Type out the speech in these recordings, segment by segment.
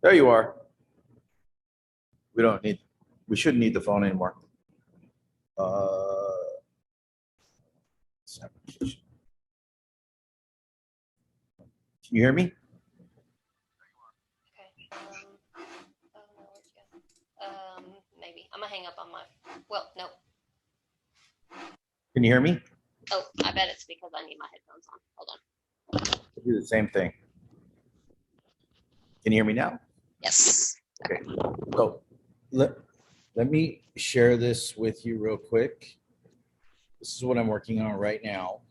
There you are. We shouldn't need the phone anymore. Can you hear me? Okay. Oh no, where'd you go? Maybe. I'm gonna hang up on my. Well, no. Can you hear me? Oh, I bet it's because I need my headphones on. Hold on. I do the same thing. Can you hear me now? Yes. Okay. So let me share this with you real quick. This is what I'm working on right now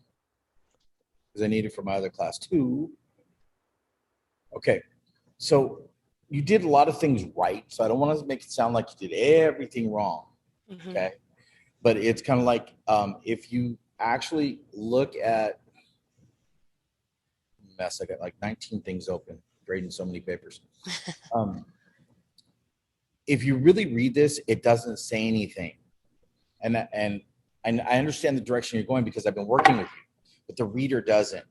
because I need it for my other class too. Okay. So you did a lot of things right. So I don't want to make it sound like you did everything wrong. Mm-hmm. Okay. But it's kind of like if you actually look at mess, I got like 19 things open, grading so many papers. If you really read this, it doesn't say anything. And I understand the direction you're going because I've been working with you, but the reader doesn't.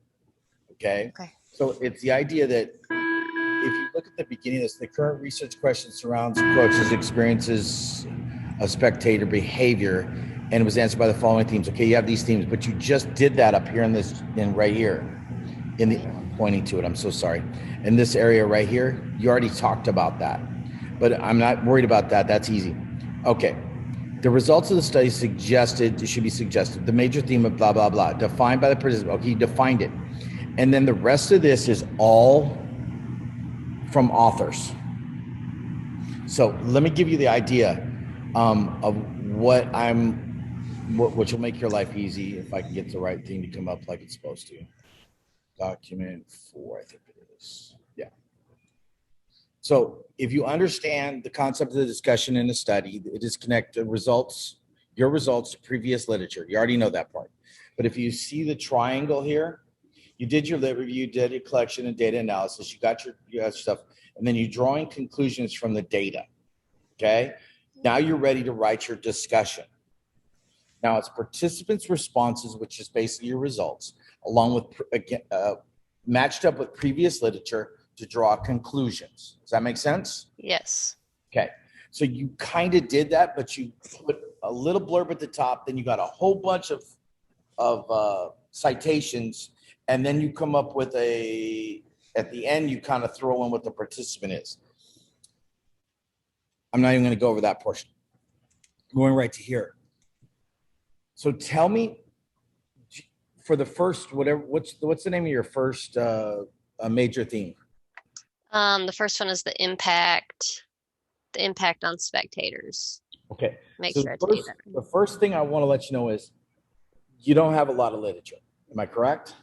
Okay. So it's the idea that if you look at the beginning of this, the current research question surrounds coaches' experiences of spectator behavior, and it was answered by the following themes. Okay, you have these themes, but you just did that up here in this, in right here, in the pointing to it. I'm so sorry. In this area right here, you already talked about that, but I'm not worried about that. That's easy. Okay. The results of the study suggested, it should be suggested, the major theme of blah, blah, blah, defined by the participant. Okay, you defined it. And then the rest of this is all from authors. So let me give you the idea of what which will make your life easy if I can get the right thing to come up like it's supposed to. Document 4, I think it is. Yeah. So if you understand the concept of the discussion in the study, it is connect the results, your results to previous literature. You already know that part. But if you see the triangle here, you did your lit review, did a collection and data analysis, you got your stuff, and then you're drawing conclusions from the data. Okay. Now you're ready to write your discussion. Now it's participants' responses, which is basically your results, along with matched up with previous literature to draw conclusions. Does that make sense? Yes. Okay. So you kind of did that, but you put a little blurb at the top, then you got a whole bunch of citations, and then you come up with at the end, you kind of throw in what the participant is. I'm not even going to go over that portion. Going right to here. So tell me, for the first, whatever, what's the name of your first major theme? The first one is the impact on spectators. Okay. Make So sure I tell you that. the first thing I want to let you know is you don't have a lot of literature. Am I correct?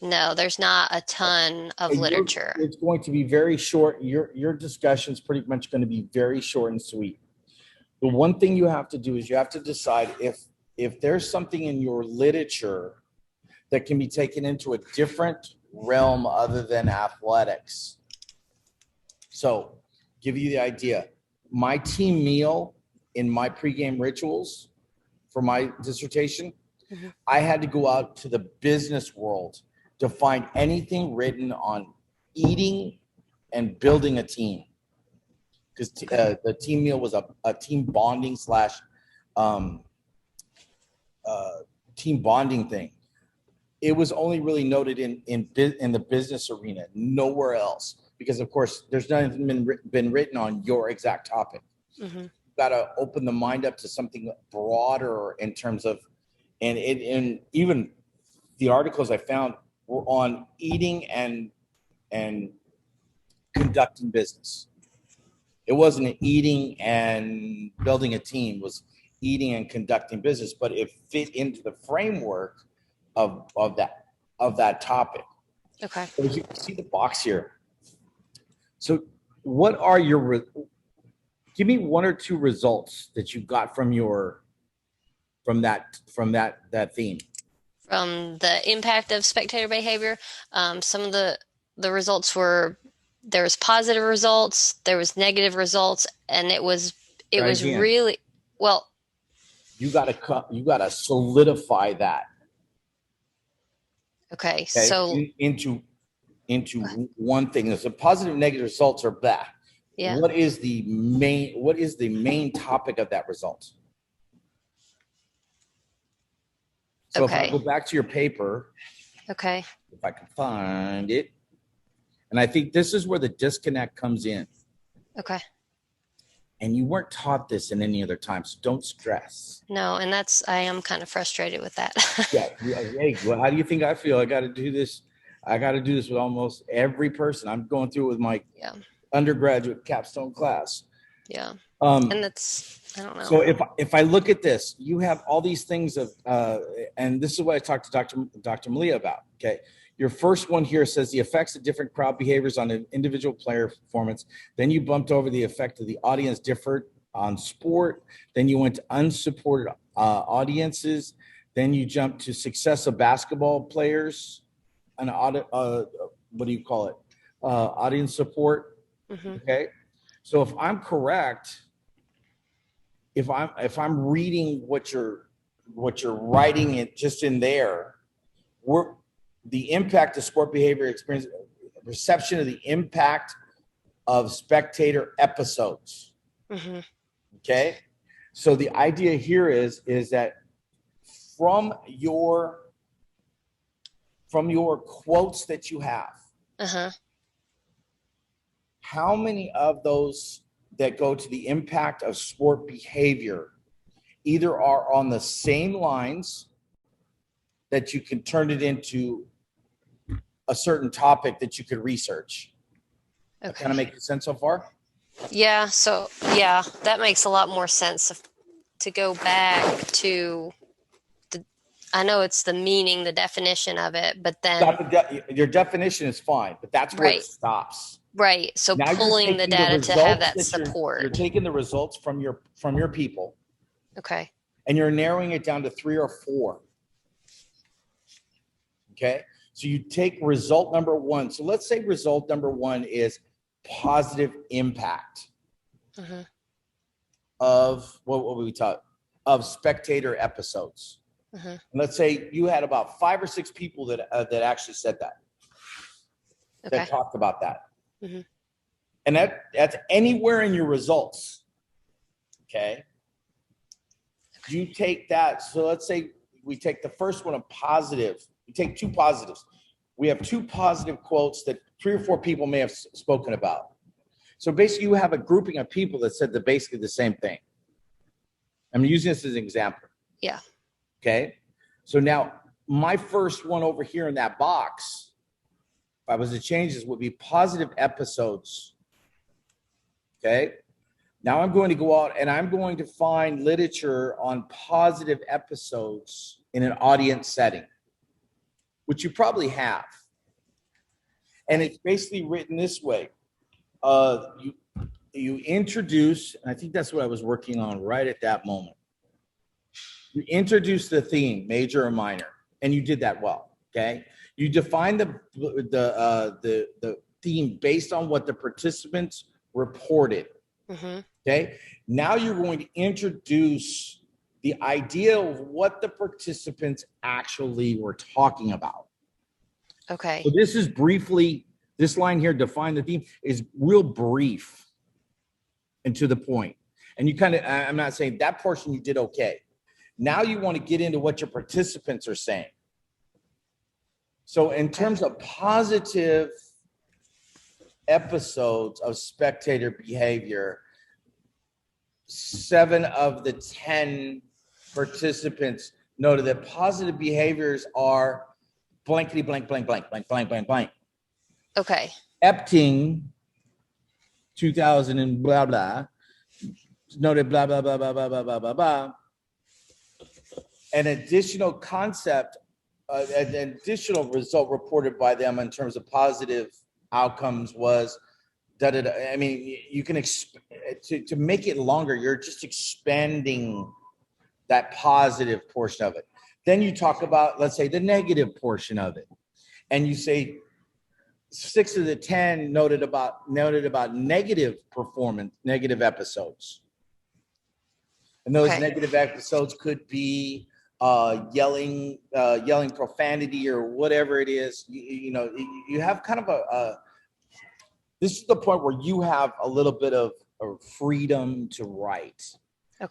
No, there's not a ton of literature. It's going to be very short. Your discussion is pretty much going to be very short and sweet. The one thing you have to do is you have to decide if there's something in your literature that can be taken into a different realm other than athletics. So, give you the idea. My team meal in my pregame rituals for my dissertation, I had to go out to the business world to find anything written on eating and building a team. Because the team meal was a team bonding / team bonding thing. It was only really noted in the business arena, nowhere else, because of course there's nothing been written on your exact topic. You've got to open the mind up to something broader in terms of, and even the articles I found were on eating and conducting business. It wasn't eating and building a team, it was eating and conducting business, but it fit into the framework of that topic. Okay. So as you can see the box here. So what are give me one or two results that you got from that theme. From the impact of spectator behavior, some of the results were, there was positive results, there was negative results, and it was really well. You gotta solidify that. Okay. So into one thing. There's a positive, negative results are bad. Yeah. What is the main topic of that result? So if I go back to your paper, okay, if I can find it, and I think this is where the disconnect comes in. Okay. And you weren't taught this in any other time, so don't stress. No, and I am kind of frustrated with that. Yeah. Hey, well, how do you think I feel? I got to do this. I got to do this with almost every person. I'm going through it with my undergraduate capstone class. Yeah. And I don't know. So if I look at this, you have all these things of, and this is what I talked to Dr. Malia about. Okay. Your first one here says the effects of different crowd behaviors on an individual player performance. Then you bumped over the effect of the audience differed on sport. Then you went to unsupported audiences. Then you jumped to success of basketball players and what do you call it? Audience support. Mm-hmm. Okay. So if I'm correct, if I'm reading what you're writing it just in there, the impact of sport behavior experience, perception of the impact of spectator episodes. Mm-hmm. Okay, so the idea here is that from your quotes that you have, how many of those that go to the impact of sport behavior either are on the same lines that you can turn it into a certain topic that you could research? Okay. Kind of make sense so far? Yeah. So yeah, that makes a lot more sense to go back to I know it's the meaning, the definition of it, but then your definition is fine, but that's where it stops. Right. So now pulling the data to have that support. You're taking the results from your people. Okay. And you're narrowing it down to 3 or 4. Okay. So you take result number 1. So let's say result number 1 is positive impact of what we talk of spectator episodes. And let's say you had about 5 or 6 people that actually said that, that talked about that. And that's anywhere in your results. Okay. You take that. So let's say we take the first one, a positive. We take 2 positives. We have 2 positive quotes that 3 or 4 people may have spoken about. So basically you have a grouping of people that said basically the same thing. I'm using this as an example. Yeah. Okay. So now my first one over here in that box, if I was to change this, would be positive episodes. Okay. Now I'm going to go out and I'm going to find literature on positive episodes in an audience setting, which you probably have. And it's basically written this way. You introduce, and I think that's what I was working on right at that moment. You introduce the theme, major or minor, and you did that well. Okay. You define the theme based on what the participants reported. Okay. Now you're going to introduce the idea of what the participants actually were talking about. Okay. So this is briefly, this line here, define the theme, is real brief and to the point. And you kind of, I'm not saying that portion you did okay. Now you want to get into what your participants are saying. So in terms of positive episodes of spectator behavior, 7 of the 10 participants noted that positive behaviors are blankety blank, blank, blank, blank, blank, blank, blank. Okay. Epting, 2000 and blah, blah, noted blah, blah, blah, blah, blah, blah, blah, blah, blah. An additional concept, an additional result reported by them in terms of positive outcomes was I mean, you can to make it longer, you're just expanding that positive portion of it. Then you talk about, let's say, the negative portion of it, and you say 6 of the 10 noted about negative performance, negative episodes, and those negative episodes could be yelling profanity or whatever it is. You know, you have kind of this is the point where you have a little bit of freedom to write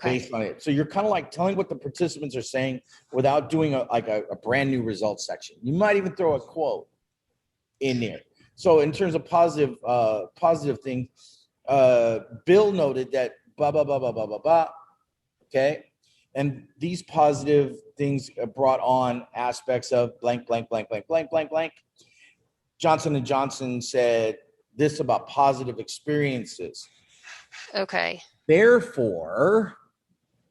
based on it. So you're kind of like telling what the participants are saying without doing a brand new results section. You might even throw a quote in there. So in terms of positive things, Bill noted that blah, blah, blah, blah, blah, blah, blah. Okay. And these positive things brought on aspects of blank, blank, blank, blank, blank, blank, blank. Johnson & Johnson said this about positive experiences. Okay. Therefore,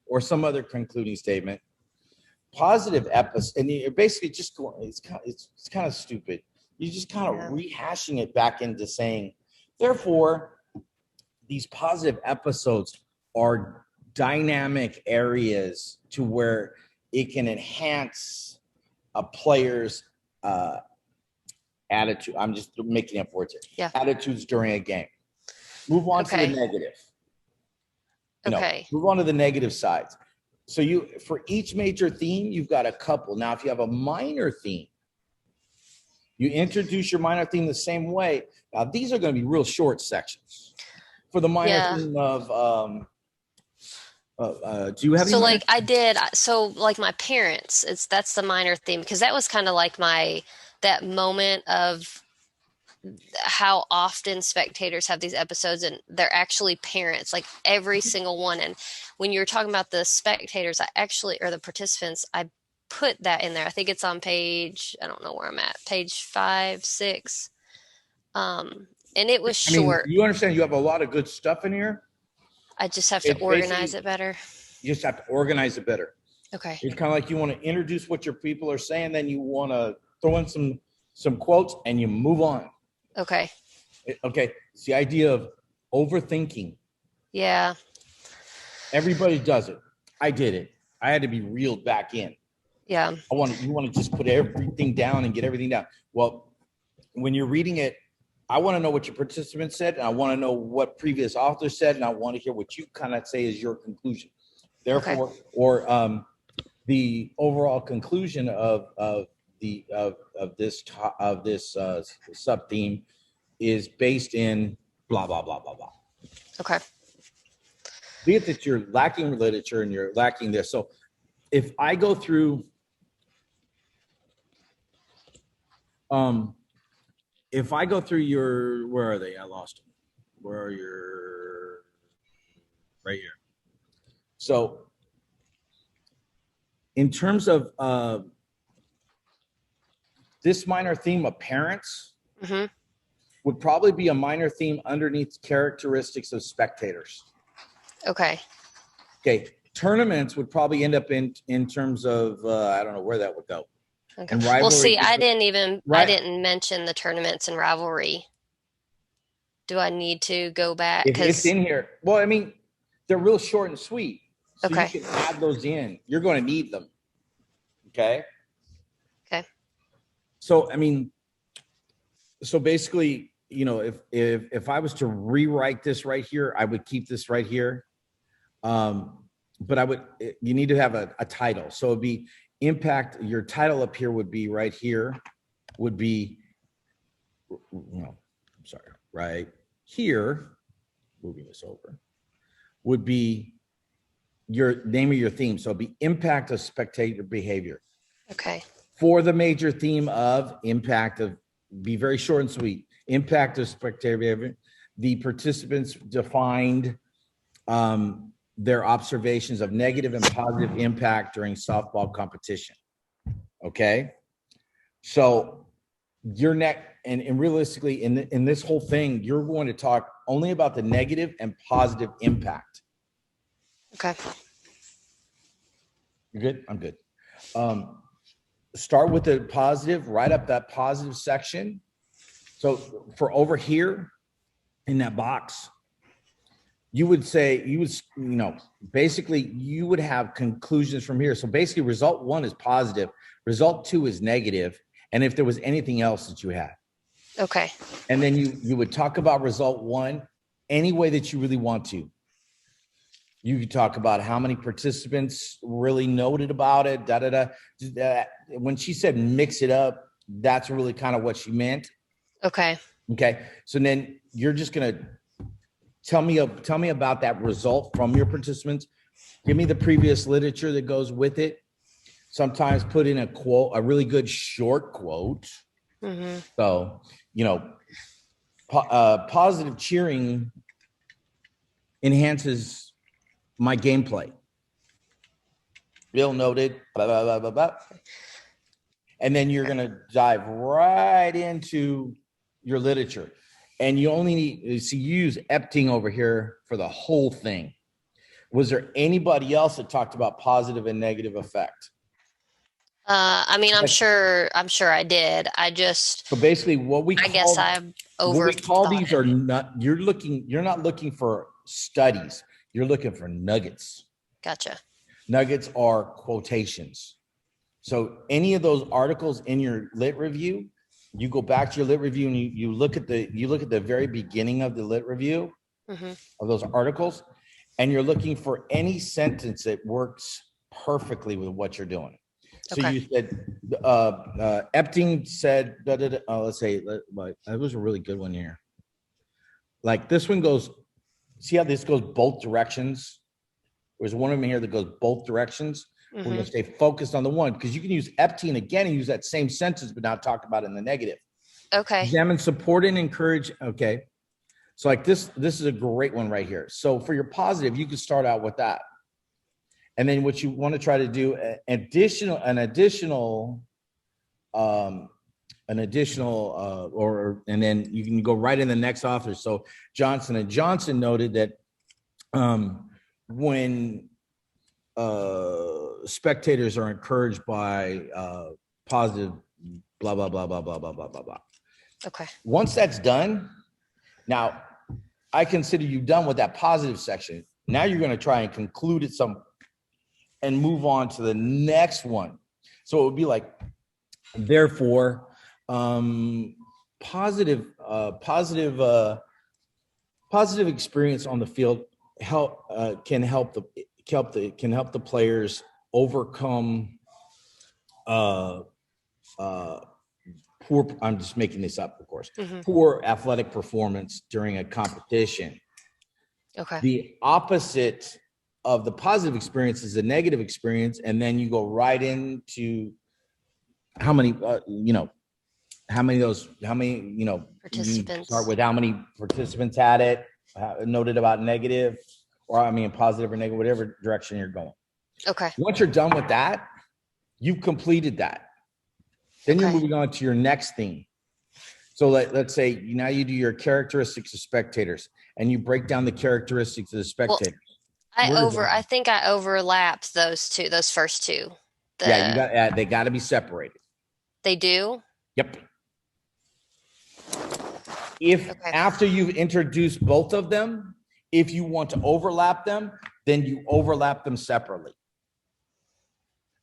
or some other concluding statement, positive episodes, and you're basically just going, it's kind of stupid. You're just kind of rehashing it back into saying, therefore, these positive episodes are dynamic areas to where it can enhance a player's attitude. I'm just making up words here. Yeah. Attitudes during a game. Move on to the negative. Move on to the negative sides. So for each major theme, you've got a couple. Now, if you have a minor theme, you introduce your minor theme the same way. Now, these are going to be real short sections. For the minor theme of do you have so like I did so like my parents, that's the minor theme, because that was kind of like that moment of how often spectators have these episodes and they're actually parents, like every single one. And when you were talking about the spectators, or the participants, I put that in there. I think it's on page, I don't know where I'm at, page 5, 6. And it was short. You understand you have a lot of good stuff in here. I just have to organize it better. You just have to organize it better. Okay. It's kind of like you want to introduce what your people are saying, then you want to throw in some quotes and you move on. Okay. Okay. It's the idea of overthinking. Yeah. Everybody does it. I did it. I had to be reeled back in. Yeah. You want to just put everything down and get everything down. Well, when you're reading it, I want to know what your participants said, and I want to know what previous authors said, and I want to hear what you kind of say is your conclusion. Therefore, or the overall conclusion of this sub theme is based in blah blah blah blah blah. Okay. Be it that you're lacking literature and you're lacking this. So, if I go through, your, where are they? I lost them. Where are your, right here. So in terms of this minor theme of parents would probably be a minor theme underneath characteristics of spectators. Okay. Okay. Tournaments would probably end up in terms of, I don't know where that would go. Okay. Well, see, I didn't mention the tournaments and rivalry. Do I need to go back? It's in here. Well, I mean, they're real short and sweet. So okay. You can add those in. You're going to need them. Okay. Okay. So, I mean, so basically, if I was to rewrite this right here, I would keep this right here. But you need to have a title. So it'd be impact. Your title up here would be right here, would be, right here, moving this over, would be your name of your theme. So it'd be impact of spectator behavior. Okay. For the major theme of impact of, be very short and sweet, impact of spectator behavior, the participants defined their observations of negative and positive impact during softball competition. Okay. So your and realistically in this whole thing, you're going to talk only about the negative and positive impact. Okay. You're good? I'm good. Start with the positive, write up that positive section. So for over here in that box, you would basically you would have conclusions from here. So basically result 1 is positive, result 2 is negative, and if there was anything else that you had. Okay. And then you would talk about result 1 any way that you really want to. You could talk about how many participants really noted about it, When she said mix it up, that's really kind of what she meant. Okay. Okay. So then you're just going to tell me about that result from your participants. Give me the previous literature that goes with it. Sometimes put in a quote, a really good short quote. Mm-hmm. So, positive cheering enhances my gameplay. Bill noted, blah, blah, blah, blah, blah. And then you're going to dive right into your literature. And you only need, so you use Epting over here for the whole thing. Was there anybody else that talked about positive and negative effect? I'm sure I did. So basically what we call these are not, you're not looking for studies. You're looking for nuggets. Gotcha. Nuggets are quotations. So any of those articles in your lit review, you go back to your lit review and you look at the very beginning of the lit review of those articles, and you're looking for any sentence that works perfectly with what you're doing. So you said, Epting said, let's say, that was a really good one here. Like this one goes, see how this goes both directions? There's one of them here that goes both directions. We're going to stay focused on the one, because you can use Epting again and use that same sentence, but not talk about it in the negative. Okay. Examine, support, and encourage. Okay. So like this is a great one right here. So for your positive, you can start out with that. And then what you want to try to do, and then you can go right in the next author. So Johnson & Johnson noted that when spectators are encouraged by positive blah, blah, blah, blah, blah, blah, blah, blah, blah. Okay. Once that's done, now I consider you done with that positive section. Now you're going to try and conclude it and move on to the next one. So it would be like, therefore, positive experience on the field can help the players overcome poor, I'm just making this up, of course, poor athletic performance during a competition. Okay. The opposite of the positive experience is a negative experience, and then you go right into how many participants. You start with how many participants had it, noted about negative, or positive or negative, whatever direction you're going. Okay. Once you're done with that, you've completed that. Then you're moving on to your next theme. So let's say now you do your characteristics of spectators, and you break down the characteristics of the spectators. I think I overlapped those first two. They got to be separated. They do? Yep. After you've introduced both of them, if you want to overlap them, then you overlap them separately.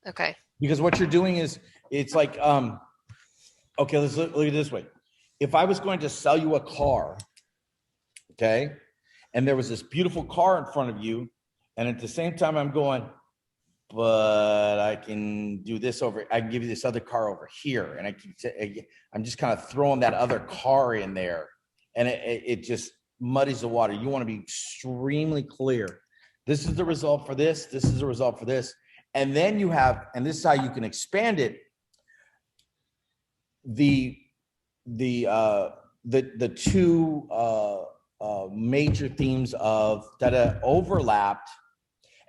Okay. Because what you're doing is, it's like, okay, let's look at it this way. If I was going to sell you a car, okay, and there was this beautiful car in front of you, and at the same time I'm going, but I can do this I can give you this other car over here, and I'm just kind of throwing that other car in there, and it just muddies the water. You want to be extremely clear. This is the result for this. This is the result for this. And then you have, and this is how you can expand it, the two major themes of that overlapped,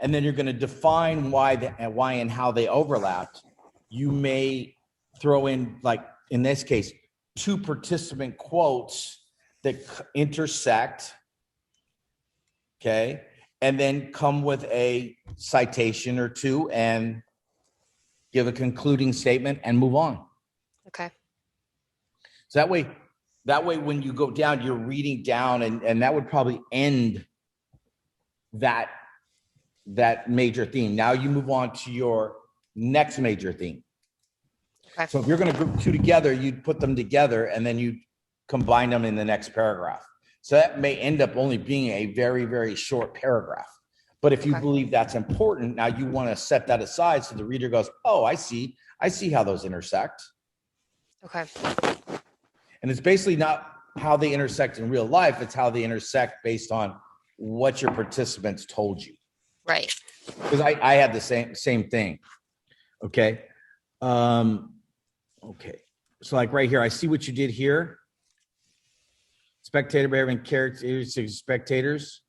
and then you're going to define why and how they overlapped. You may throw in, like in this case, two participant quotes that intersect, okay, and then come with a citation or two and give a concluding statement and move on. Okay. So that way, when you go down, you're reading down, and that would probably end that major theme. Now you move on to your next major theme. Okay. So if you're going to group two together, you'd put them together, and then you combine them in the next paragraph. So that may end up only being a very, very short paragraph. But if you believe that's important, now you want to set that aside so the reader goes, oh, I see how those intersect. Okay. And it's basically not how they intersect in real life. It's how they intersect based on what your participants told you. Right. Because I had the same thing. Okay. Okay. So like right here, I see what you did here. Spectator behavior and characteristics of spectators.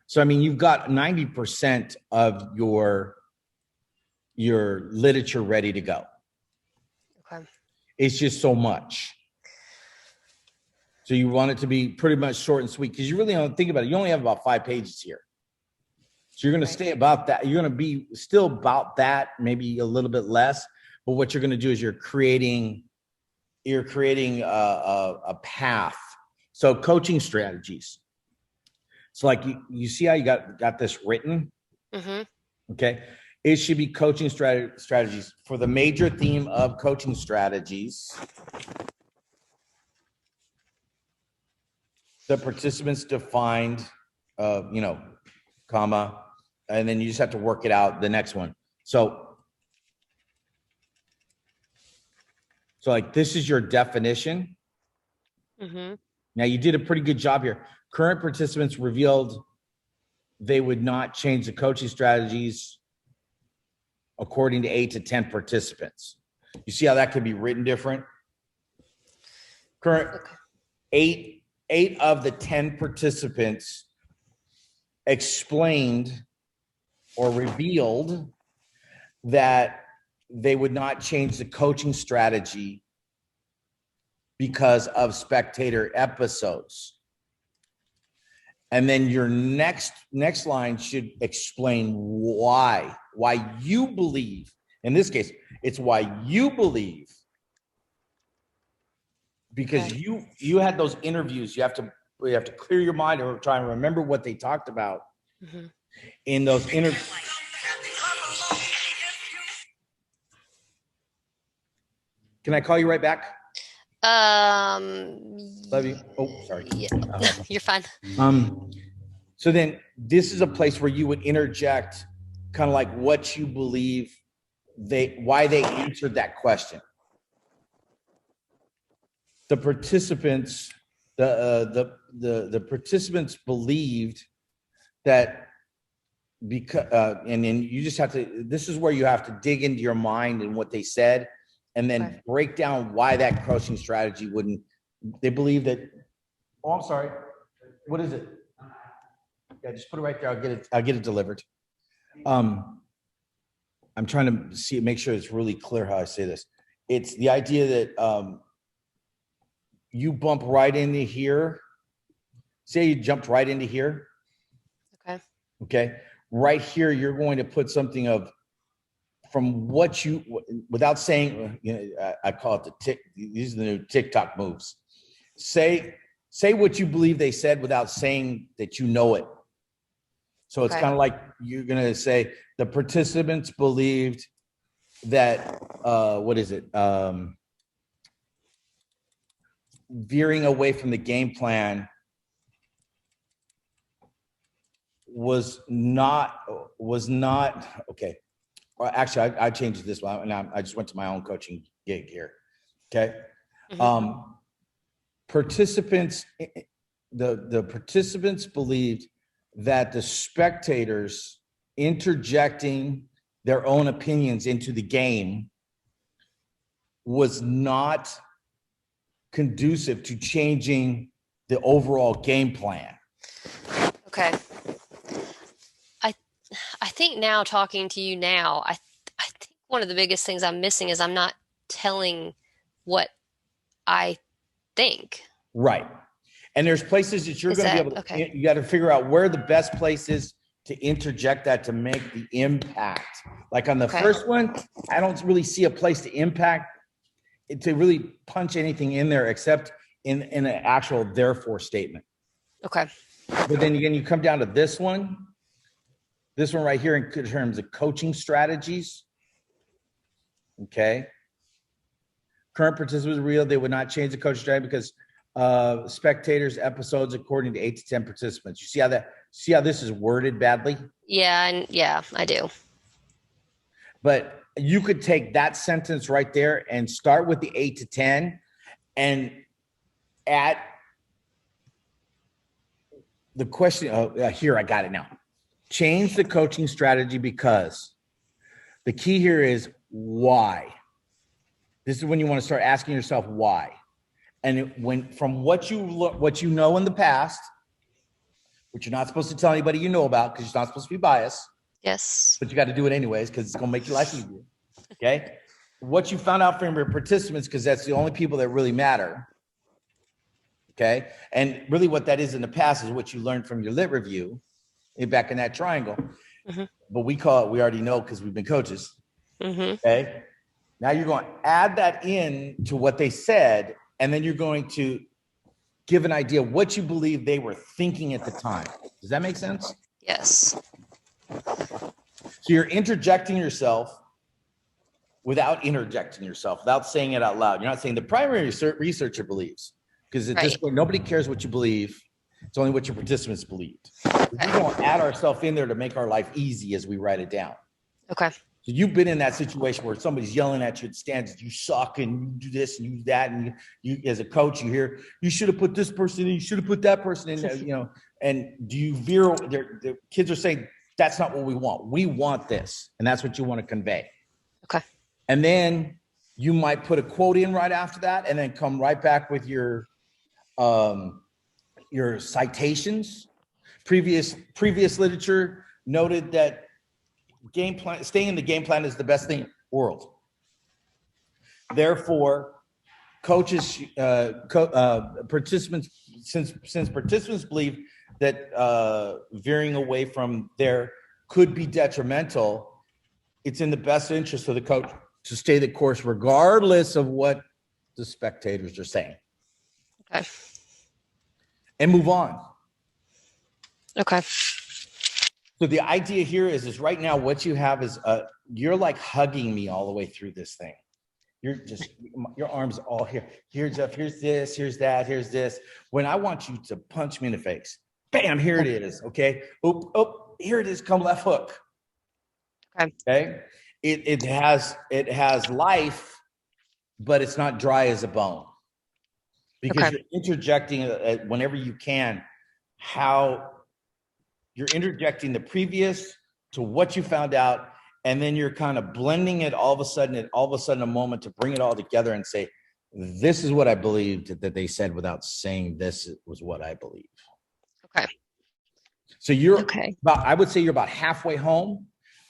So, I mean, you've got 90% of your literature ready to go. Okay. It's just so much. So you want it to be pretty much short and sweet, because you really don't think about it. You only have about 5 pages here. So you're going to stay about that. You're going to be still about that, maybe a little bit less. But what you're going to do is you're creating a path. So coaching strategies. So like you see how you got this written? Mm-hmm. Okay. It should be coaching strategies for the major theme of coaching strategies. The participants defined, comma, and then you just have to work it out, the next one. So like this is your definition. Mm-hmm. Now you did a pretty good job here. Current participants revealed they would not change the coaching strategies according to 8 to 10 participants. You see how that could be written different? Current 8 of the 10 participants explained or revealed that they would not change the coaching strategy because of spectator episodes. And then your next line should explain why you believe, in this case, it's why you believe, because you had those interviews. You have to clear your mind or try and remember what they talked about in those interviews. Can I call you right back? Love you. Oh, sorry. Yeah. You're fine. So then this is a place where you would interject kind of like what you believe why they answered that question. The participants, the participants believed that because, and then you just have to, this is where you have to dig into your mind and what they said, and then break down why that coaching strategy wouldn't. They believe that, oh, I'm sorry. What is it? Yeah, just put it right there. I'll get it delivered. I'm trying to make sure it's really clear how I say this. It's the idea that you bump right into here. Say you jumped right into here. Okay. Right here, you're going to put something of, from what you, without saying, I call it these are the new TikTok moves. Say what you believe they said without saying that you know it. So it's kind of like you're going to say the participants believed that, what is it? Veering away from the game plan was not okay. Well, actually, I changed it this one, and I just went to my own coaching gig here. Okay. Participants, the participants believed that the spectators interjecting their own opinions into the game was not conducive to changing the overall game plan. Okay. I think now, talking to you now, I think one of the biggest things I'm missing is I'm not telling what I think. Right. And there's places that you're going to be able to, you got to figure out where the best place is to interject that to make the impact. Like on the first one, I don't really see a place to impact, to really punch anything in there except in an actual therefore statement. Okay. But then again, you come down to this one right here in terms of coaching strategies. Okay. Current participants real, they would not change the coaching strategy because spectators episodes according to 8 to 10 participants. You see how this is worded badly? Yeah, I do. But you could take that sentence right there and start with the 8 to 10 and at the question. Here, I got it now. Change the coaching strategy because the key here is why. This is when you want to start asking yourself why. And from what you know in the past, which you're not supposed to tell anybody you know about because you're not supposed to be biased. Yes. But you got to do it anyways because it's going to make your life easier. Okay. What you found out from your participants, because that's the only people that really matter. Okay. And really what that is in the past is what you learned from your lit review back in that triangle. Mm-hmm. But we call it, we already know because we've been coaches. Mm-hmm. Okay. Now you're going to add that in to what they said, and then you're going to give an idea what you believe they were thinking at the time. Does that make sense? Yes. So you're interjecting yourself without interjecting yourself, without saying it out loud. You're not saying the primary researcher believes, because at this point, nobody cares what you believe. It's only what your participants believed. Okay. We don't add ourselves in there to make our life easy as we write it down. Okay. So you've been in that situation where somebody's yelling at you at stands, you suck and you do this and you do that. And you as a coach, you hear, you should have put this person in, you should have put that person in, and do you veer, the kids are saying, that's not what we want. We want this. And that's what you want to convey. Okay. And then you might put a quote in right after that and then come right back with your citations. Previous literature noted that game plan, staying in the game plan is the best thing in the world. Therefore, coaches, participants, since participants believe that veering away from there could be detrimental, it's in the best interest of the coach to stay the course regardless of what the spectators are saying. Okay. And move on. Okay. So the idea here is right now what you have is you're like hugging me all the way through this thing. You're just, your arms are all here. Here's Jeff, here's this, here's that, here's this. When I want you to punch me in the face, bam, here it is, okay? Oh, here it is, come left hook. Okay? It has life, but it's not dry as a bone. Because you're interjecting whenever you can, how you're interjecting the previous to what you found out, and then you're kind of blending it all of a sudden a moment to bring it all together and say, this is what I believed that they said without saying this was what I believe. Okay. So you're I would say you're about halfway home.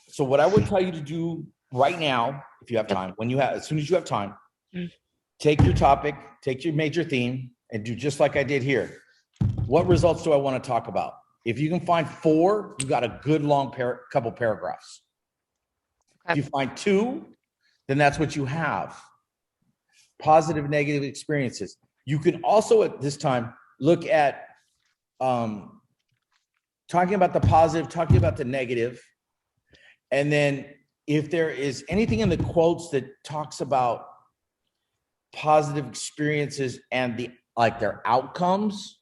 So what I would tell you to do right now, if you have time, as soon as you have time, take your topic, take your major theme, and do just like I did here. What results do I want to talk about? If you can find 4, you got a good long couple paragraphs. If you find 2, then that's what you have. Positive, negative experiences. You can also at this time look at talking about the positive, talking about the negative, and then if there is anything in the quotes that talks about positive experiences and their outcomes.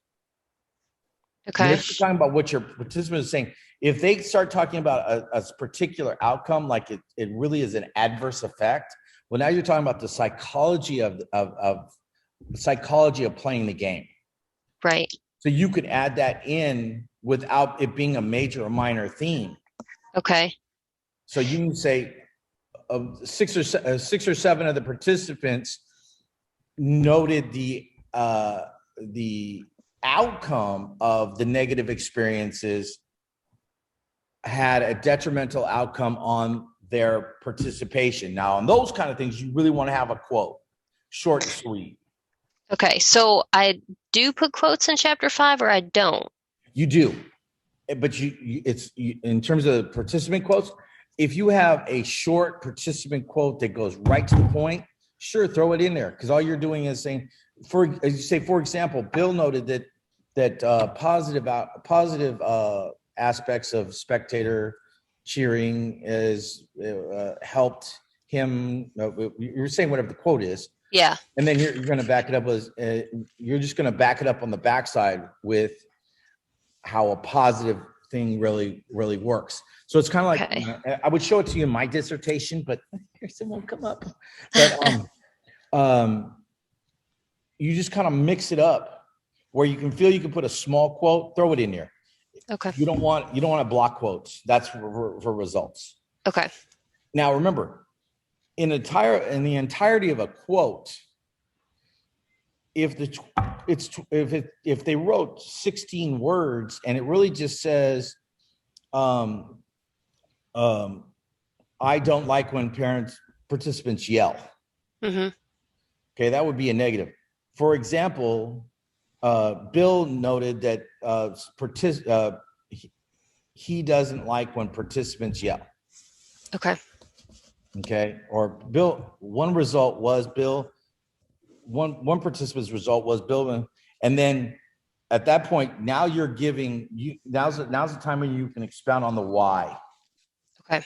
Okay. If you're talking about what your participant is saying, if they start talking about a particular outcome, like it really is an adverse effect. Well, now you're talking about the psychology of playing the game. Right. So you could add that in without it being a major or minor theme. Okay. So you can say 6 or 7 of the participants noted the outcome of the negative experiences had a detrimental outcome on their participation. Now, on those kind of things, you really want to have a quote, short and sweet. Okay, so I do put quotes in chapter 5, or I don't? You do, but in terms of participant quotes, if you have a short participant quote that goes right to the point, sure, throw it in there, because all you're doing is saying, for example, Bill noted that positive aspects of spectator cheering is helped him. You're saying whatever the quote is. Yeah. And then you're going to back it up with you're just going to back it up on the backside with how a positive thing really works. So it's kind of like I would show it to you in my dissertation, but it won't come up. But you just kind of mix it up where you can feel you can put a small quote, throw it in there. Okay. You don't want to block quotes. That's for results. Okay. Now remember, in the entirety of a quote, if they wrote 16 words and it really just says, I don't like when participants yell. Mm-hmm. Okay, that would be a negative. For example, Bill noted that he doesn't like when participants yell. Okay. Okay. Or Bill, one participant's result was Bill. And then at that point, now you're giving now's the time when you can expound on the why. Okay.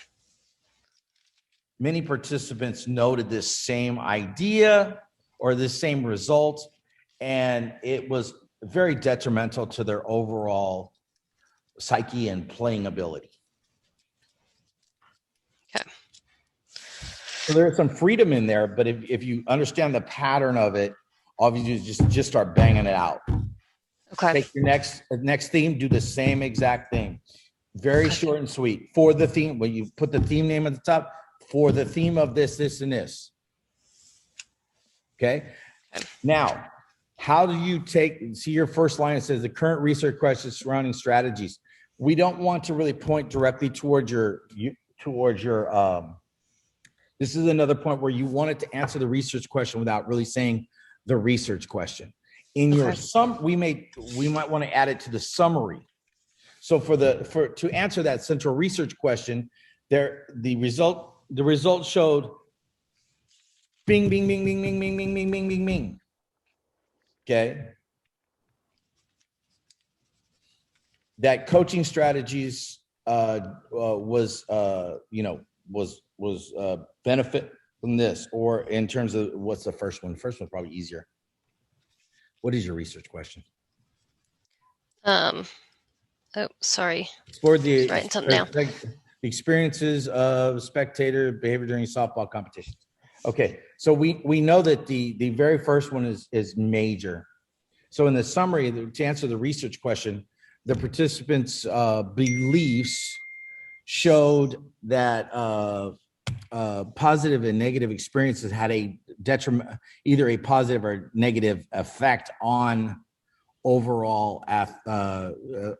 Many participants noted this same idea or this same result, and it was very detrimental to their overall psyche and playing ability. Okay. So there's some freedom in there, but if you understand the pattern of it, all you do is just start banging it out. Okay. Take your next theme, do the same exact thing. Very short and sweet. For the theme, when you put the theme name at the top, for the theme of this, and this. Okay. Now, how do you see your first line? It says the current research questions surrounding strategies. We don't want to really point directly towards your. This is another point where you wanted to answer the research question without really saying the research question. In your we might want to add it to the summary. So to answer that central research question, the result showed bing, bing, bing, bing, bing, bing, bing, bing, bing, bing, bing. Okay. That coaching strategies was benefit from this, or in terms of what's the first one? The first one's probably easier. What is your research question? Oh, sorry. Explore the writing something down. Experiences of spectator behavior during softball competitions. Okay, so we know that the very first one is major. So in the summary, to answer the research question, the participants' beliefs showed that positive and negative experiences had a detriment, either a positive or negative effect on overall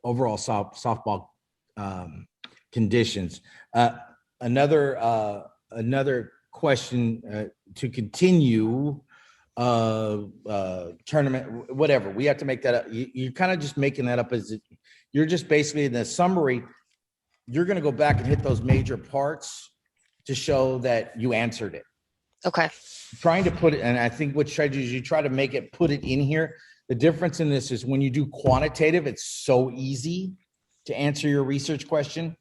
softball conditions. Another question to continue tournament, whatever. We have to make that up. You're kind of just making that up you're just basically in the summary. You're going to go back and hit those major parts to show that you answered it. Okay. Trying to put it, and I think what you try to do is you try to put it in here. The difference in this is when you do quantitative, it's so easy to answer your research question.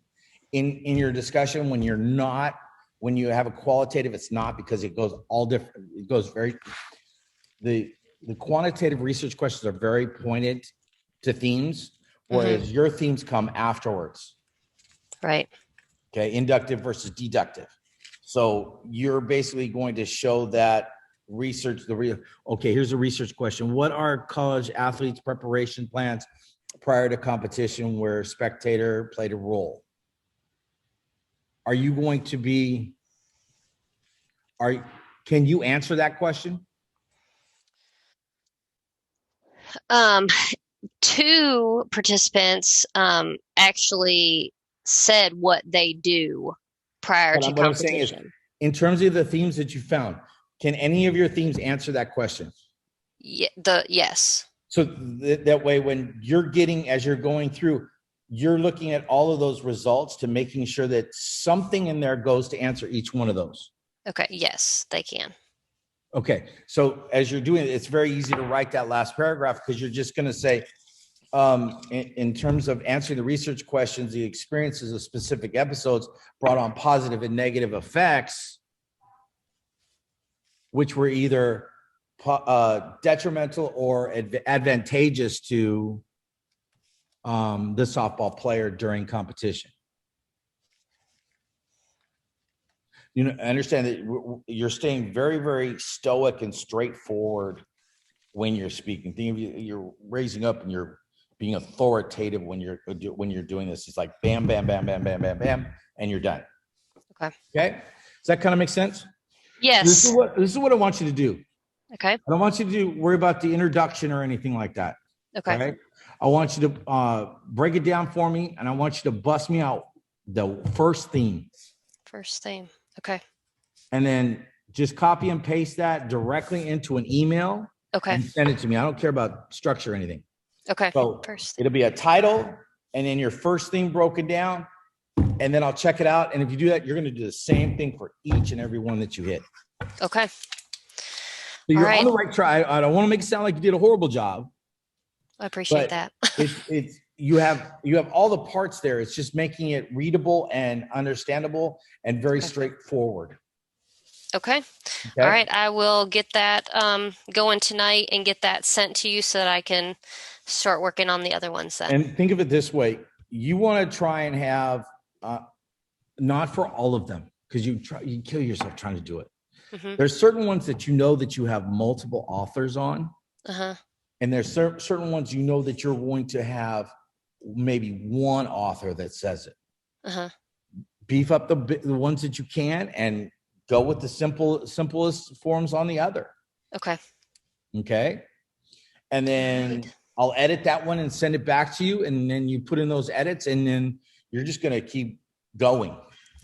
In your discussion, when you have a qualitative, it's not, because it goes all different. It goes the quantitative research questions are very pointed to themes, whereas your themes come afterwards. Right. Okay, inductive versus deductive. So you're basically going to show that research. Okay, here's a research question. What are college athletes' preparation plans prior to competition where spectator played a role? Are you going to be? Can you answer that question? Two participants actually said what they do prior to competition. What I'm saying is, in terms of the themes that you found, can any of your themes answer that question? Yes. So that way, when as you're going through, you're looking at all of those results to making sure that something in there goes to answer each one of those. Okay. Yes, they can. Okay. So as you're doing it, it's very easy to write that last paragraph, because you're just going to say, in terms of answering the research questions, the experiences of specific episodes brought on positive and negative effects, which were either detrimental or advantageous to the softball player during competition. I understand that you're staying very, very stoic and straightforward when you're speaking. Think of you're raising up and you're being authoritative when you're doing this. It's like bam, bam, bam, bam, bam, bam, bam, and you're done. Okay. Okay. Does that kind of make sense? Yes. So this is what I want you to do. Okay. I don't want you to worry about the introduction or anything like that. Okay. Right? I want you to break it down for me, and I want you to bust me out the first theme. First theme. Okay. And then just copy and paste that directly into an email. Okay. And send it to me. I don't care about structure or anything. Okay. So first it'll be a title and then your first theme broken down. And then I'll check it out. And if you do that, you're going to do the same thing for each and every one that you hit. Okay. So you're on the right track. I don't want to make it sound like you did a horrible job. I appreciate that. it's you have all the parts there. It's just making it readable and understandable and very straightforward. Okay. All right. I will get that going tonight and get that sent to you so that I can start working on the other ones then. And think of it this way. You want to try and have, not for all of them, because you kill yourself trying to do it. Mm-hmm. There's certain ones that that you have multiple authors on. Uh-huh. And there's certain ones that you're going to have maybe one author that says it. Uh-huh. Beef up the ones that you can and go with the simplest forms on the other. Okay. Okay. And then I'll edit that one and send it back to you. And then you put in those edits and then you're just going to keep going.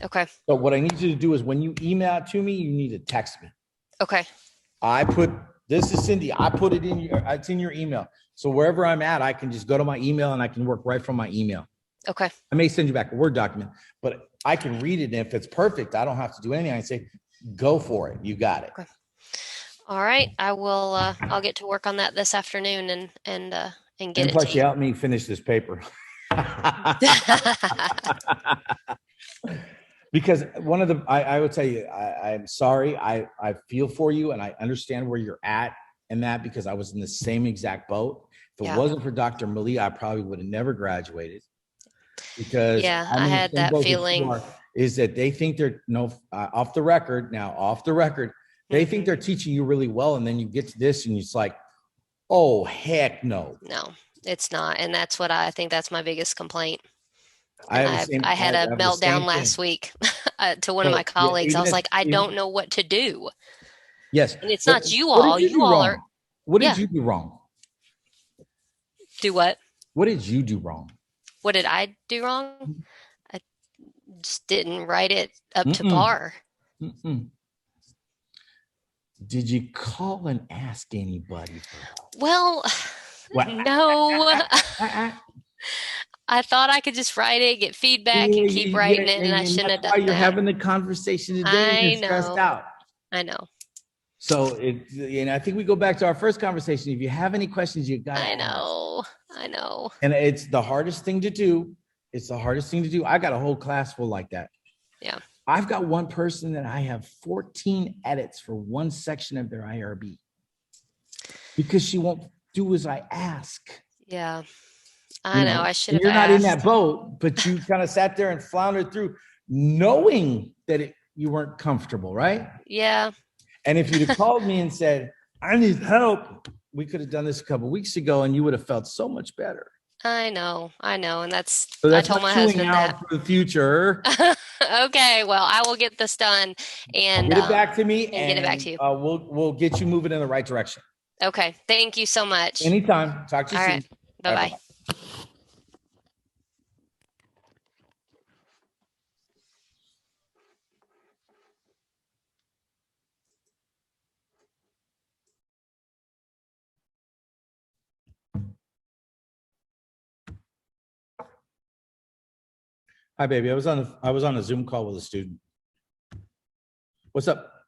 Okay. So what I need you to do is when you email it to me, you need to text me. Okay. This is Cyndy. I put it it's in your email. So wherever I'm at, I can just go to my email and I can work right from my email. Okay. I may send you back a Word document, but I can read it. And if it's perfect, I don't have to do anything. I say, go for it. You got it. Okay. All right. I will, I'll get to work on that this afternoon and get it to you. Plus you helped me finish this paper. Because I will tell you, I'm sorry. I feel for you and I understand where you're at and that because I was in the same exact boat. If it wasn't for Dr. Mali, I probably would have never graduated. Because I had that feeling. Is that they think they're off the record, they think they're teaching you really well. And then you get to this and it's like, oh, heck no. No, it's not. And that's what I think that's my biggest complaint. I had a meltdown last week to one of my colleagues. I was like, I don't know what to do. Yes. And it's not you all. You all are. What did you do wrong? Do what? What did you do wrong? What did I do wrong? I just didn't write it up to par. Did you call and ask anybody for help? Well, no. I thought I could just write it, get feedback, and keep writing it, and I shouldn't have done that. You're having the conversation today. You're stressed out. I know. So I think we go back to our first conversation. If you have any questions, you got to ask. I know. And it's the hardest thing to do. I got a whole class full like that. Yeah. I've got one person that I have 14 edits for one section of their IRB because she won't do as I ask. Yeah. I know. I should have asked. You're not in that boat, but you kind of sat there and floundered through knowing that you weren't comfortable, right? Yeah. And if you'd have called me and said, I need help, we could have done this a couple of weeks ago and you would have felt so much better. I know. And I told my husband that for the future. Okay. Well, I will get this done and get it back to me and get it back to you. We'll get you moving in the right direction. Okay. Thank you so much. Anytime. Talk to you soon. All right. Bye-bye. Hi, baby. I was on a Zoom call with a student. What's up?